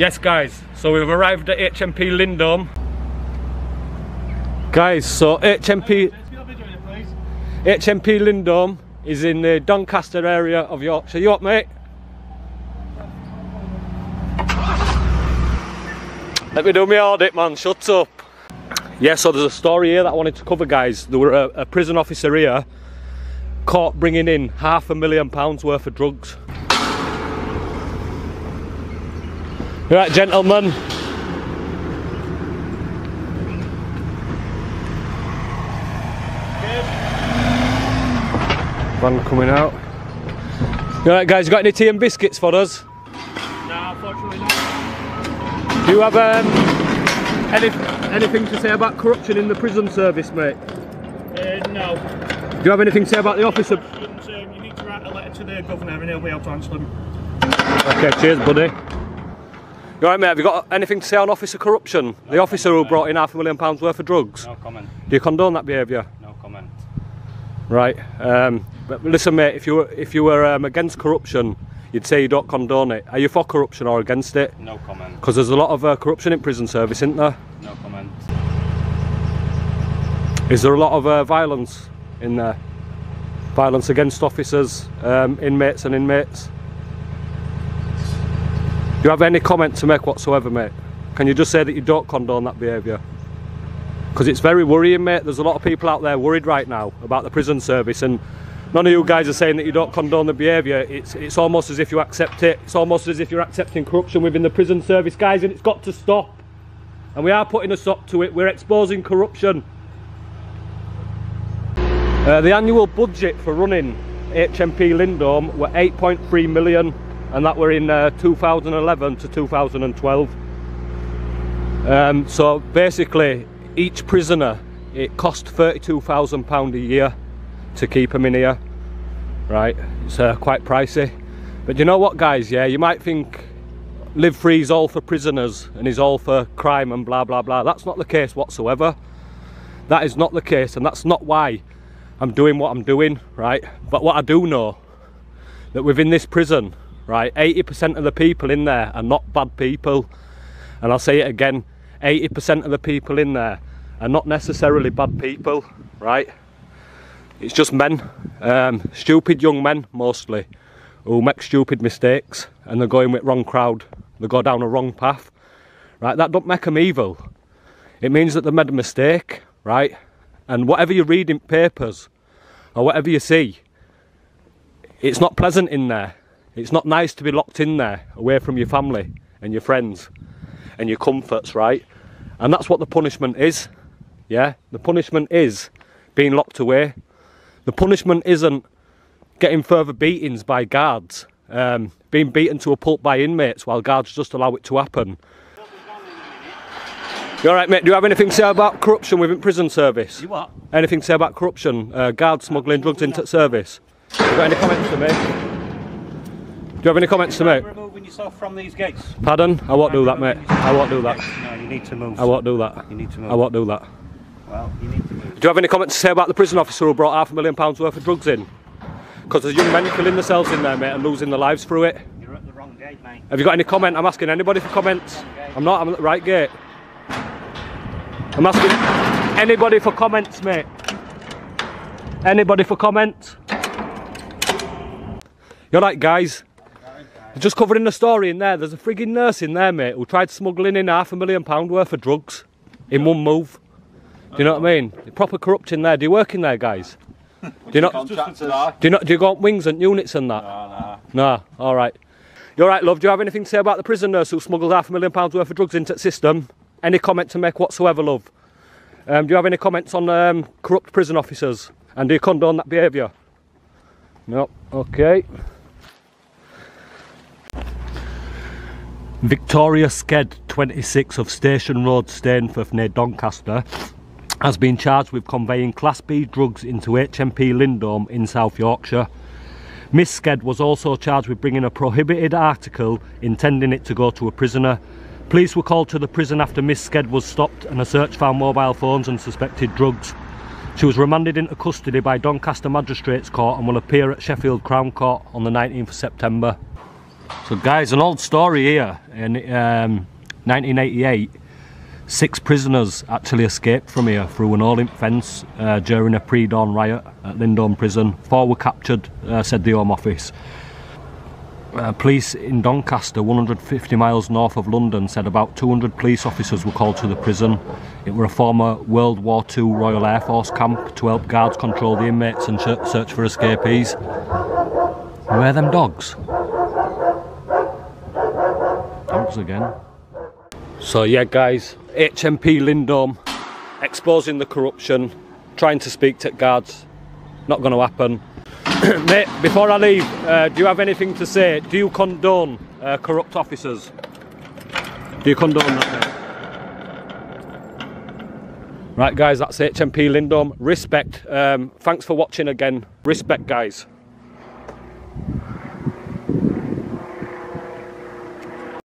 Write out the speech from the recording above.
Yes guys, so we've arrived at HMP Lindholme. Guys, so HMP Lindholme is in the Doncaster area of Yorkshire. You up, mate? Let me do my audit, man, shut up. Yeah, so there's a story here that I wanted to cover, guys. There were a prison officer here caught bringing in £500,000 worth of drugs. Right, gentlemen. Van coming out. Alright guys, you got any tea and biscuits for us? No, unfortunately not. Do you have anything to say about corruption in the prison service, mate? No. Do you have anything to say about the officer? You need to write a letter to the governor and he'll be able to answer them. Okay, cheers buddy. You alright mate, have you got anything to say on officer corruption? No, the officer who brought in £500,000 worth of drugs? No comment. Do you condone that behaviour? No comment. Right, but listen mate, if you were against corruption, you'd say you don't condone it. Are you for corruption or against it? No comment. Because there's a lot of corruption in prison service, isn't there? No comment. Is there a lot of violence in there? Violence against officers, inmates and inmates? Do you have any comment to make whatsoever, mate? Can you just say that you don't condone that behaviour? Because it's very worrying, mate. There's a lot of people out there worried right now about the prison service, and none of you guys are saying that you don't condone the behaviour. It's almost as if you accept it. It's almost as if you're accepting corruption within the prison service, guys, and it's got to stop. And we are putting a stop to it. We're exposing corruption. The annual budget for running HMP Lindholme were 8.3 million, and that were in 2011 to 2012. So basically, each prisoner, it cost £32,000 a year to keep them in here. Right, it's quite pricey. But you know what, guys, yeah, you might think live free is all for prisoners and is all for crime and blah blah blah. That's not the case whatsoever. That is not the case, and that's not why I'm doing what I'm doing, right? But what I do know, that within this prison, right, 80% of the people in there are not bad people. And I'll say it again, 80% of the people in there are not necessarily bad people, right? It's just men, stupid young men mostly, who make stupid mistakes and they're going with wrong crowd. They go down a wrong path, right? That don't make them evil. It means that they made a mistake, right? And whatever you read in papers or whatever you see, it's not pleasant in there. It's not nice to be locked in there, away from your family and your friends and your comforts, right? And that's what the punishment is, yeah? The punishment is being locked away. The punishment isn't getting further beatings by guards, being beaten to a pulp by inmates while guards just allow it to happen. You alright, mate? Do you have anything to say about corruption within prison service? You what? Anything to say about corruption? Guards smuggling drugs into service? You got any comments to make? Do you have any comments to make? Removing yourself from these gates. Pardon? I won't do that, mate. I won't do that. No, you need to move. I won't do that. You need to move. I won't do that. Well, you need to move. Do you have any comments to say about the prison officer who brought £500,000 worth of drugs in? Because there's young men killing themselves in there, mate, and losing their lives through it. You're at the wrong gate, mate. Have you got any comment? I'm asking anybody for comments. I'm not, I'm at the right gate. I'm asking anybody for comments, mate. Anybody for comments? You're right, guys. Just covering the story in there. There's a frigging nurse in there, mate, who tried smuggling in £500,000 worth of drugs in one move. Do you know what I mean? Proper corrupt in there. Do you work in there, guys? Do you not? Do you go on wings and units and that? No. All right. You all right, love? Do you have anything to say about the prison nurse who smuggled £500,000 worth of drugs into the system? Any comment to make whatsoever, love? Do you have any comments on corrupt prison officers? And do you condone that behaviour? No. Okay. Victoria Sked, 26 of Station Road, Stainforth near Doncaster, has been charged with conveying Class B drugs into HMP Lindholme in South Yorkshire. Miss Sked was also charged with bringing a prohibited article, intending it to go to a prisoner. Police were called to the prison after Miss Sked was stopped and a search found mobile phones and suspected drugs. She was remanded into custody by Doncaster Magistrates Court and will appear at Sheffield Crown Court on the 19th of September. So guys, an old story here. In 1988, 6 prisoners actually escaped from here through an all-in fence during a pre-dawn riot at Lindholme prison. 4 were captured, said the Home Office. Police in Doncaster, 150 miles north of London, said about 200 police officers were called to the prison. It were a former World War II Royal Air Force camp to help guards control the inmates and search for escapees. Where are them dogs? Dogs again. So yeah guys, HMP Lindholme, exposing the corruption, trying to speak to guards, not going to happen. Mate, before I leave, do you have anything to say? Do you condone corrupt officers? Do you condone that, mate? Right guys, that's HMP Lindholme. Respect. Thanks for watching again. Respect guys.